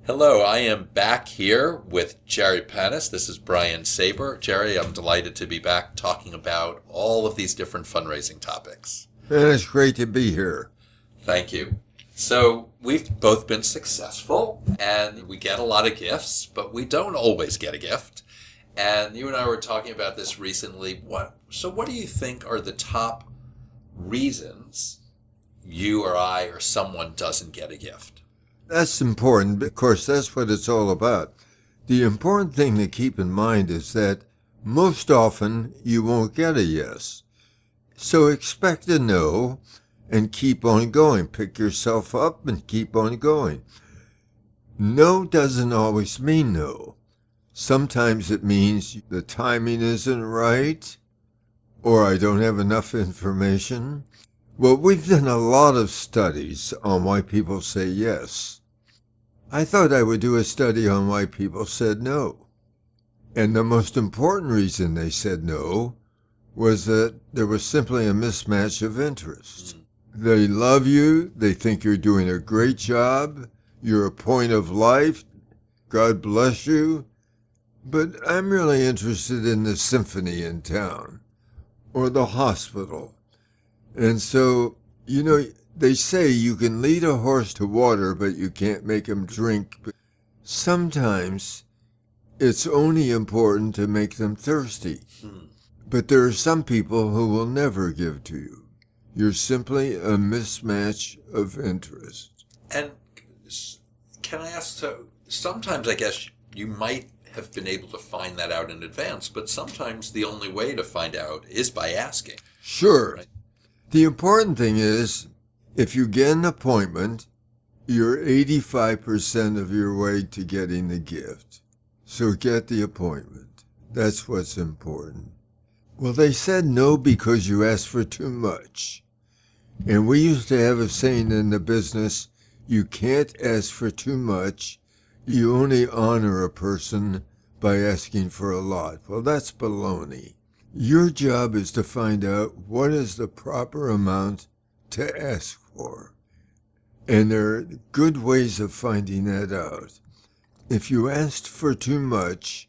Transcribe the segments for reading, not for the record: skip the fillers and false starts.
Hello, I am back here with Jerry Panas. This is Brian Saber. Jerry, I'm delighted to be back talking about all of these different fundraising topics. And it's great to be here. Thank you. So, we've both been successful and we get a lot of gifts, but we don't always get a gift. And you and I were talking about this recently. What do you think are the top reasons you or I or someone doesn't get a gift? That's important. Of course, that's what it's all about. The important thing to keep in mind is that most often you won't get a yes. So expect a no and keep on going. Pick yourself up and keep on going. No doesn't always mean no. Sometimes it means the timing isn't right or I don't have enough information. Well, we've done a lot of studies on why people say yes. I thought I would do a study on why people said no. And the most important reason they said no was that there was simply a mismatch of interest. They love you, they think you're doing a great job, you're a point of life, God bless you, but I'm really interested in the symphony in town or the hospital. And so, they say you can lead a horse to water, but you can't make him drink. Sometimes it's only important to make them thirsty. But there are some people who will never give to you. You're simply a mismatch of interest. And can I ask, so sometimes I guess you might have been able to find that out in advance, but sometimes the only way to find out is by asking. Sure. Right? The important thing is, if you get an appointment, you're 85% of your way to getting the gift. So get the appointment. That's what's important. Well, they said no because you asked for too much. And we used to have a saying in the business, you can't ask for too much. You only honor a person by asking for a lot. Well, that's baloney. Your job is to find out what is the proper amount to ask for. And there are good ways of finding that out. If you asked for too much,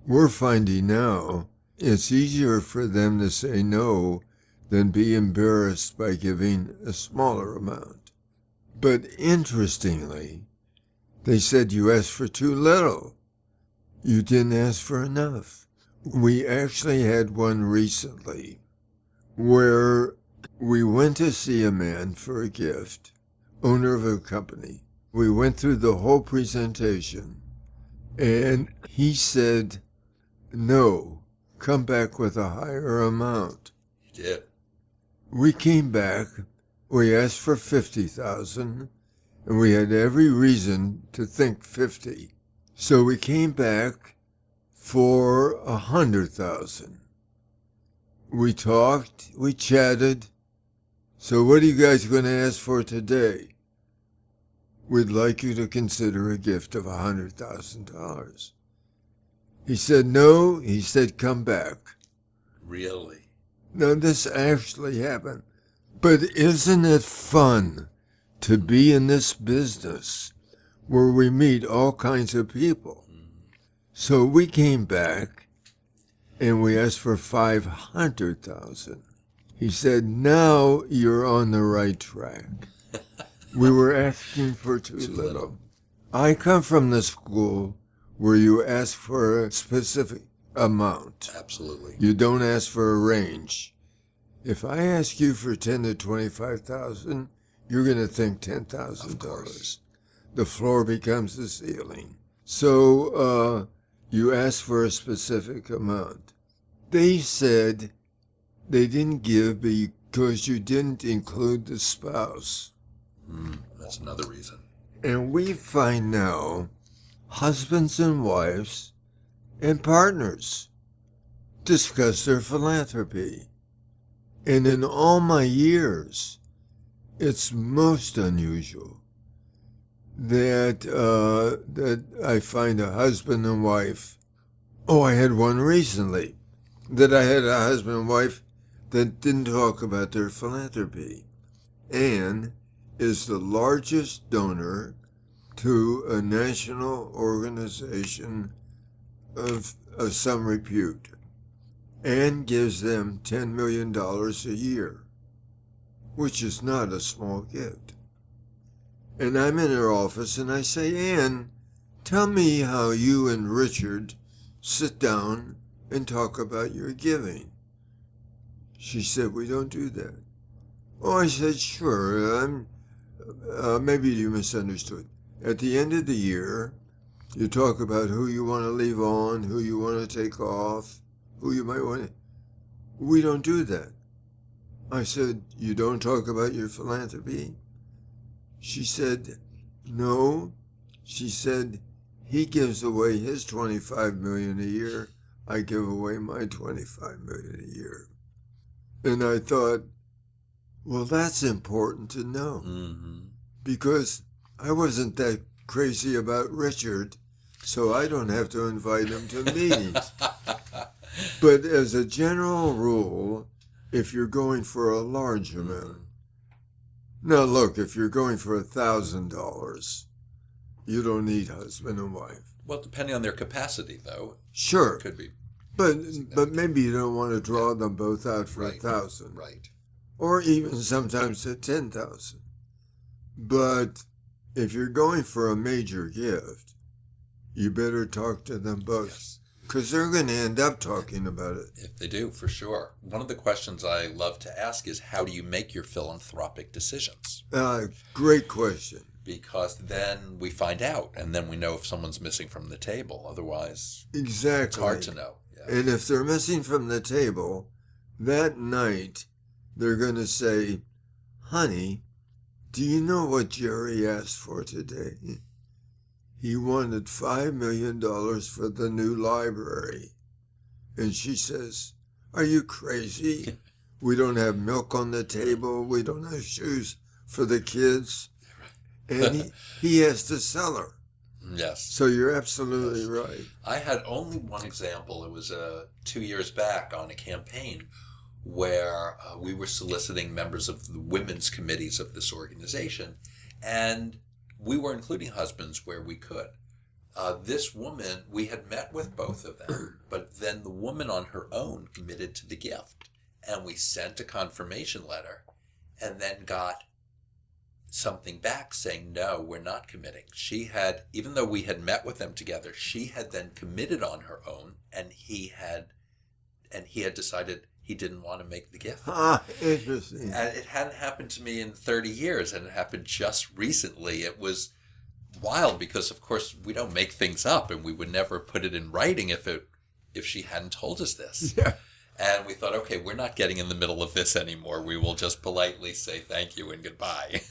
we're finding now it's easier for them to say no than be embarrassed by giving a smaller amount. But interestingly, they said you asked for too little. You didn't ask for enough. We actually had one recently where we went to see a man for a gift, owner of a company. We went through the whole presentation, and he said, no, come back with a higher amount. He did. We came back, we asked for 50,000, and we had every reason to think 50. So we came back for 100,000. We talked, we chatted. So what are you guys going to ask for today? We'd like you to consider a gift of $100,000. He said no. He said come back. Really? Now this actually happened. But isn't it fun to be in this business where we meet all kinds of people? So we came back and we asked for 500,000. He said, now you're on the right track. We were asking for too little. I come from the school where you ask for a specific amount. Absolutely. You don't ask for a range. If I ask you for 10 to 25,000, you're going to think $10,000. The floor becomes the ceiling. So you ask for a specific amount. They said they didn't give because you didn't include the spouse. That's another reason. And we find now husbands and wives and partners discuss their philanthropy. And in all my years, it's most unusual that I find a husband and wife. Oh, I had one recently that I had a husband and wife that didn't talk about their philanthropy. Anne is the largest donor to a national organization of some repute and gives them $10 million a year, which is not a small gift. And I'm in her office and I say, Ann, tell me how you and Richard sit down and talk about your giving. She said, we don't do that. Oh, I said, sure, maybe you misunderstood. At the end of the year, you talk about who you want to leave on, who you want to take off, who you might want to... We don't do that. I said, you don't talk about your philanthropy? She said, no. She said, he gives away his $25 million a year. I give away my $25 million a year. And I thought, well, that's important to know. Mm-hmm. Because I wasn't that crazy about Richard, so I don't have to invite him to meetings. But as a general rule, if you're going for a large amount, now look, if you're going for $1,000, you don't need husband and wife. Well, depending on their capacity, though. Sure. It could be. But maybe you don't want to draw them both out for Right. $1,000. Right. Or even sometimes at $10,000. But if you're going for a major gift, you better talk to them both. Yes. Because they're going to end up talking about it. If they do, for sure. One of the questions I love to ask is, how do you make your philanthropic decisions? Great question. Because then we find out, and then we know if someone's missing from the table. Otherwise, Exactly. it's hard to know. Yeah. And if they're missing from the table, that night they're going to say, honey, do you know what Jerry asked for today? He wanted $5 million for the new library. And she says, are you crazy? We don't have milk on the table. We don't have shoes for the kids. And he has to sell her. Yes. So you're absolutely right. I had only one example. It was 2 years back on a campaign where we were soliciting members of the women's committees of this organization, and we were including husbands where we could. This woman, we had met with both of them, but then the woman on her own committed to the gift, and we sent a confirmation letter and then got something back saying, no, we're not committing. She had, even though we had met with them together, she had then committed on her own, and he had decided he didn't want to make the gift. Interesting. And it hadn't happened to me in 30 years, and it happened just recently. It was wild because, of course, we don't make things up, and we would never put it in writing if she hadn't told us this. Yeah. And we thought, okay, we're not getting in the middle of this anymore. We will just politely say thank you and goodbye.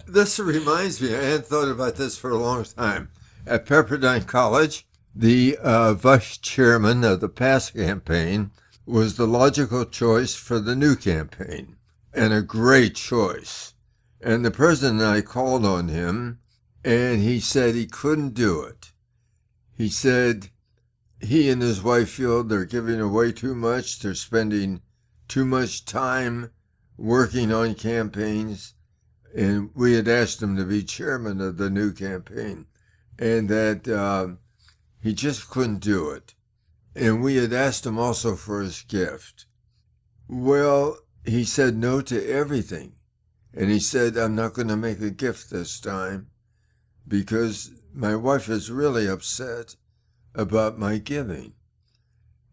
This reminds me, I hadn't thought about this for a long time. At Pepperdine College, the vice chairman of the past campaign was the logical choice for the new campaign, and a great choice. And the president and I called on him, and he said he couldn't do it. He said he and his wife feel they're giving away too much, they're spending too much time working on campaigns, and we had asked him to be chairman of the new campaign, and that he just couldn't do it. And we had asked him also for his gift. Well, he said no to everything. And he said, I'm not going to make a gift this time because my wife is really upset about my giving.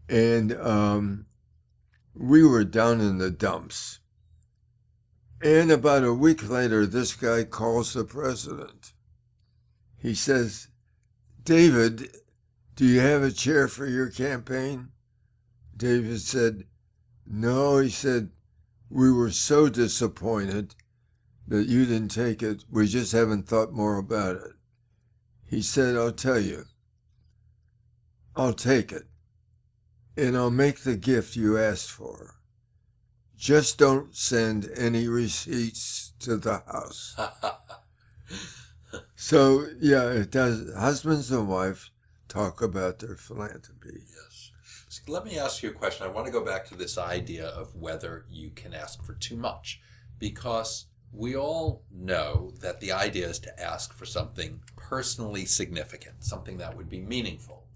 And we were down in the dumps. And about a week later, this guy calls the president. He says, David, do you have a chair for your campaign? David said, no. He said, we were so disappointed that you didn't take it. We just haven't thought more about it. He said, I'll tell you. I'll take it. And I'll make the gift you asked for. Just don't send any receipts to the house. So, yeah, it does. Husbands and wives talk about their philanthropy. Yes. So let me ask you a question. I want to go back to this idea of whether you can ask for too much. Because we all know that the idea is to ask for something personally significant, something that would be meaningful,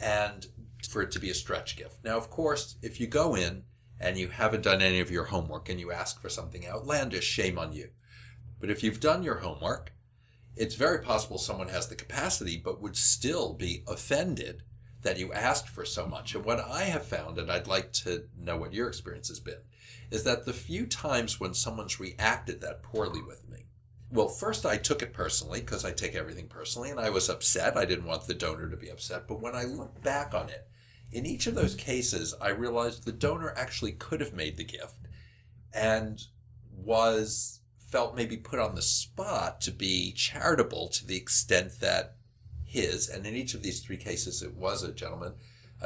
and for it to be a stretch gift. Now, of course, if you go in and you haven't done any of your homework and you ask for something outlandish, shame on you. But if you've done your homework, it's very possible someone has the capacity but would still be offended that you asked for so much. And what I have found, and I'd like to know what your experience has been, is that the few times when someone's reacted that poorly with me, well, first I took it personally, because I take everything personally, and I was upset. I didn't want the donor to be upset. But when I look back on it, in each of those cases, I realized the donor actually could have made the gift and felt maybe put on the spot to be charitable to the extent that and in each of these three cases it was a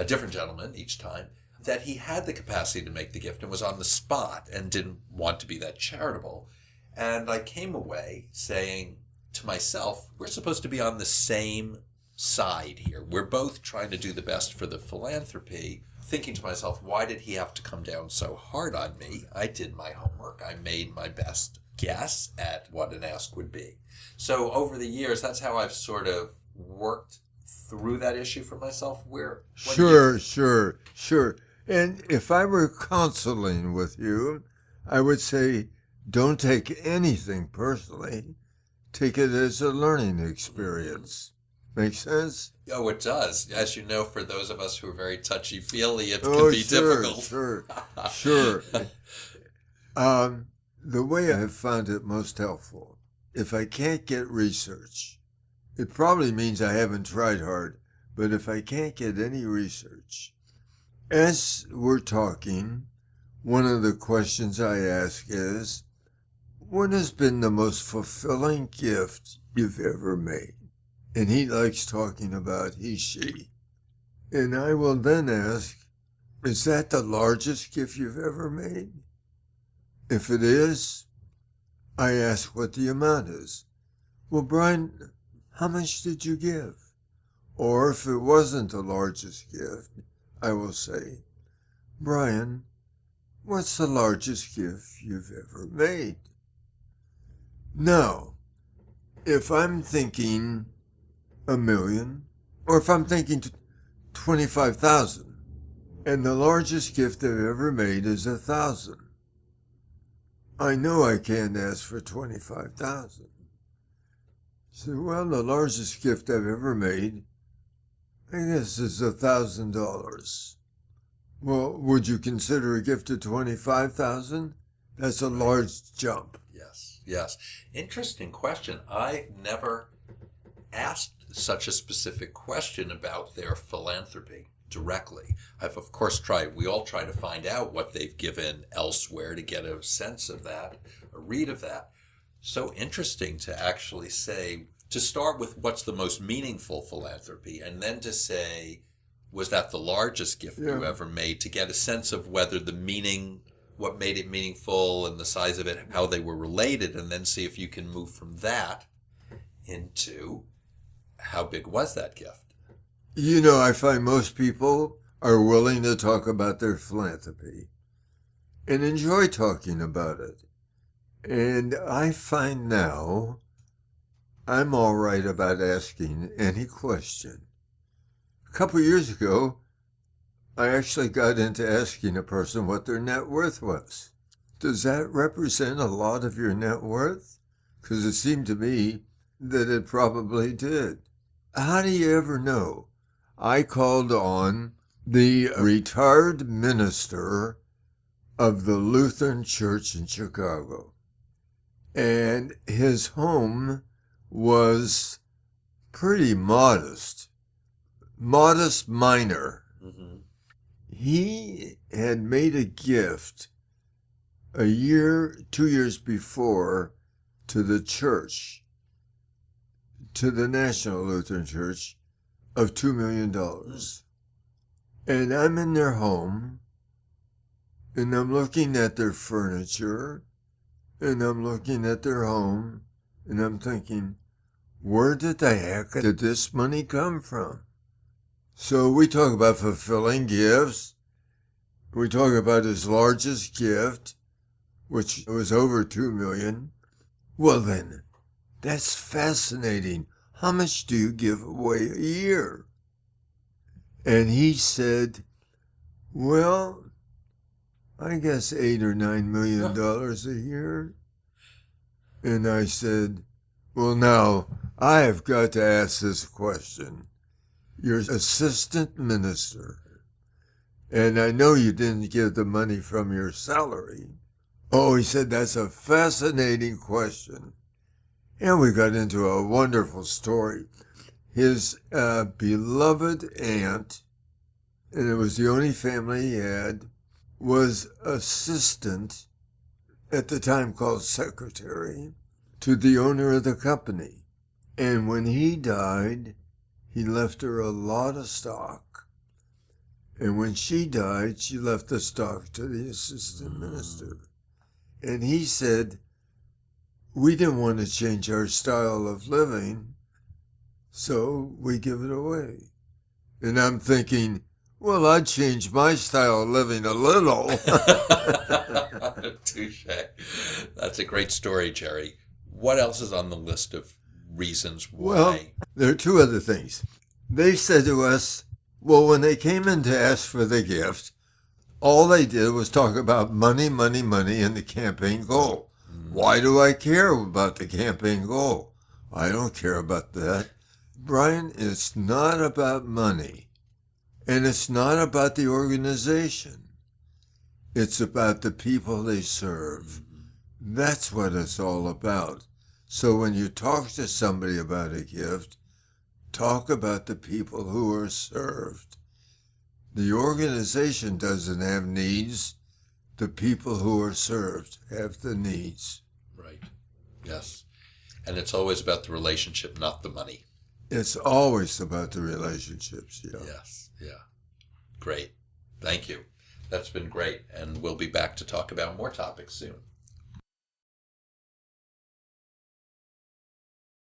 different gentleman each time, that he had the capacity to make the gift and was on the spot and didn't want to be that charitable. And I came away saying to myself, we're supposed to be on the same side here. We're both trying to do the best for the philanthropy. Thinking to myself, why did he have to come down so hard on me? I did my homework. I made my best guess at what an ask would be. So over the years, that's how I've sort of worked through that issue for myself. Sure. And if I were counseling with you, I would say, don't take anything personally. Take it as a learning experience. Make sense? Oh, it does. As you know, for those of us who are very touchy-feely, it can be difficult. Sure. The way I've found it most helpful, if I can't get research, it probably means I haven't tried hard, but if I can't get any research, as we're talking, one of the questions I ask is, what has been the most fulfilling gift you've ever made? And he likes talking about she. And I will then ask, is that the largest gift you've ever made? If it is, I ask what the amount is. Well, Brian, how much did you give? Or if it wasn't the largest gift, I will say, Brian, what's the largest gift you've ever made? Now, if I'm thinking $1 million, or if I'm thinking 25,000, and the largest gift I've ever made is 1,000, I know I can't ask for 25,000. So, well, the largest gift I've ever made, I guess, is $1,000. Well, would you consider a gift of 25,000? That's a large jump. Yes. Interesting question. I've never asked such a specific question about their philanthropy directly. I've, of course, we all try to find out what they've given elsewhere to get a sense of that, a read of that. So interesting to actually say, to start with what's the most meaningful philanthropy, and then to say, was that the largest gift you ever made, to get a sense of whether the meaning, what made it meaningful and the size of it, how they were related, and then see if you can move from that into how big was that gift. You know, I find most people are willing to talk about their philanthropy and enjoy talking about it. And I find now I'm all right about asking any question. A couple of years ago, I actually got into asking a person what their net worth was. Does that represent a lot of your net worth? Because it seemed to me that it probably did. How do you ever know? I called on the retired minister of the Lutheran Church in Chicago, and his home was pretty modest minor. Mm-hmm. He had made a gift 2 years before to the church, to the National Lutheran Church, of $2 million. And I'm in their home, and I'm looking at their furniture, and I'm looking at their home, and I'm thinking, where did the heck did this money come from? So we talk about fulfilling gifts. We talk about his largest gift. which was over 2 million. Well then, that's fascinating. How much do you give away a year? And he said, well, I guess $8 or $9 million a year. And I said, well, now I have got to ask this question. You're assistant minister, and I know you didn't give the money from your salary. Oh, he said, that's a fascinating question. And we got into a wonderful story. His beloved aunt, and it was the only family he had, was assistant, at the time called secretary, to the owner of the company. And when he died, he left her a lot of stock. And when she died, she left the stock to the assistant minister. And he said, we didn't want to change our style of living, so we give it away. And I'm thinking, well, I'd change my style of living a little. Touche. That's a great story, Jerry. What else is on the list of reasons why? Well, there are two other things. They said to us, well, when they came in to ask for the gift, all they did was talk about money, money, money, and the campaign goal. Why do I care about the campaign goal? I don't care about that. Brian, it's not about money. And it's not about the organization. It's about the people they serve. That's what it's all about. So when you talk to somebody about a gift, talk about the people who are served. The organization doesn't have needs. The people who are served have the needs. Right. Yes. And it's always about the relationship, not the money. It's always about the relationships, yeah. Yes. Yeah. Great. Thank you. That's been great. And we'll be back to talk about more topics soon.